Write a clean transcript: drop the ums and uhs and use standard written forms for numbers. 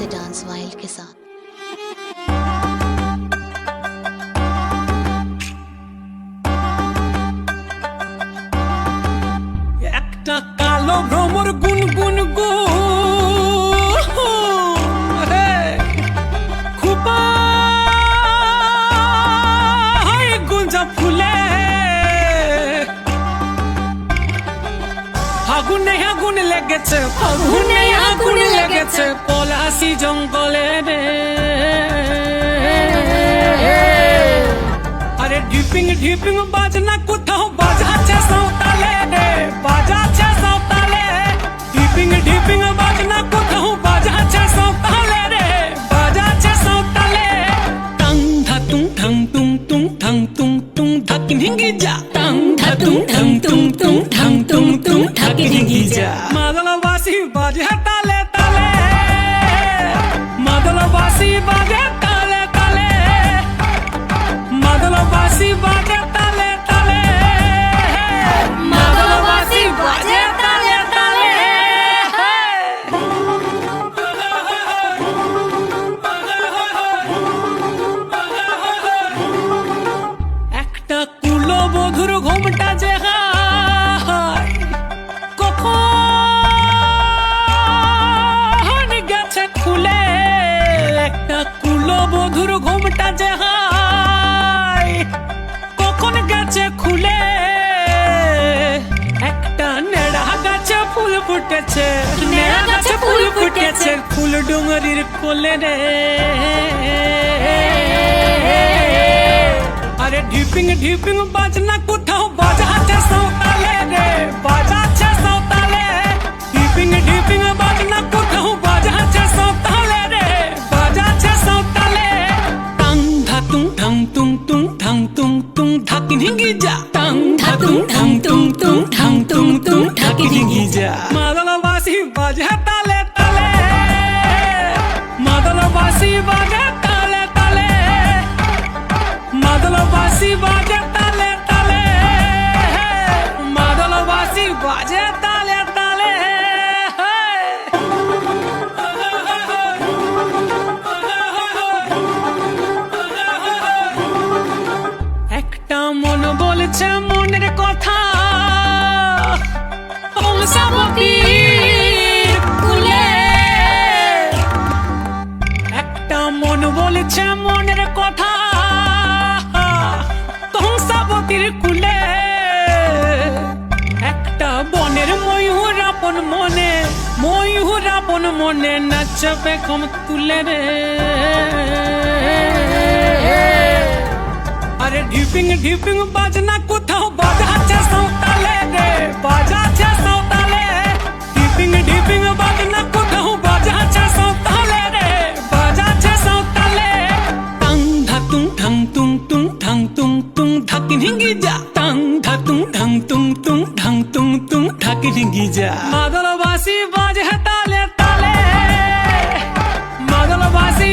से dance wild के साथ। একটা কালো ভ্রমর গুনগুন গো খুপায় গুঞ্জা ফুলে আগুন লেগেছে আগুন লেগেছে পলাশি জঙ্গলে রে। আরে ঢিপিং ঢিপিং বাজনা কোথাও বাজাচ্ছে সাঁওতালে রে, বাজাচ্ছে সাঁওতালে। ঢিপিং ঢিপিং বাজনা কোথাও বাজাচ্ছে সাঁওতালে রে, বাজাচ্ছে সাঁওতালে। টাং ধাতুং ঠাং তুং তুং ঠাং তুং তুং ধাকিন হিঙ্গি যা, টাং ধাতুং ঠাং তুং তুং ঠাং তুং তুং ধাকিন হিঙ্গি যা। মাদলবাসী বাজে তালে তালে, মাদলবাসী বাজে তালে তালে, মাদলবাসী বাজে তালে তালে, মাদলবাসী বাজে তালে তালে। একটা কুলবধূর ঘোমটা যে হায় কখন গেছে খুলে, একটা কুলবধূর ঘোমটা যে হায় কখন গেছে খুলে। একটা নেড়া গাছে ফুল ফুটেছে, নেড়া গাছে ফুল ফুটেছে ফুল ডুঙরির কোলে রে। আরে ঢিপিং ঢিপিং বাজনা কোথাও বাজাচ্ছে সাঁওতালে রে, বাজাচ্ছে সাঁওতালে। ঢিপিং ঢিপিং বাজনা কোথাও বাজাচ্ছে সাঁওতালে রে, বাজাচ্ছে সাঁওতালে। টাং ধাতুং ঠাং তুং তুং ঠাং তুং তুং ধাকিন হিঙ্গি যা, টাং ধাতুং ঠাং তুং তুং ঠাং তুং তুং ধাকিন হিঙ্গি যা। মাদলবাসী বাজে তালে তালে, মাদলবাসী বাজে তালে তালে, মাদলবাসী বাজে তালে তালে, মাদলবাসী বাজে তালে তালে। একটা মন বলছে মনের কথা কংসাবতীর কুলে, একটা মন বলছে মনের কথা কংসাবতীর কুলে। একটা বনের ময়ূর আপন মনে, ময়ূর আপন মনে নাচবে কম তুলে রে। আরে ঢিপিং ঢিপিং বাজনা কোথাও বাজাচ্ছে সাঁওতালে রে, বাজাচ্ছে সাঁওতালে। ঢিপিং ঢিপিং বাজনা কোথাও বাজাচ্ছে সাঁওতালে রে, বাজাচ্ছে সাঁওতালে। টাং ধাতুং ঠাং তুং তুং ঠাং তুং তুং ধাকিন হিঙ্গি যা, টাং ধাতুং ঠাং তুং তুং ঠাং তুং তুং ধাকিন হিঙ্গি যা। মাদলবাসী বাজে তালে তালে, মাদলবাসী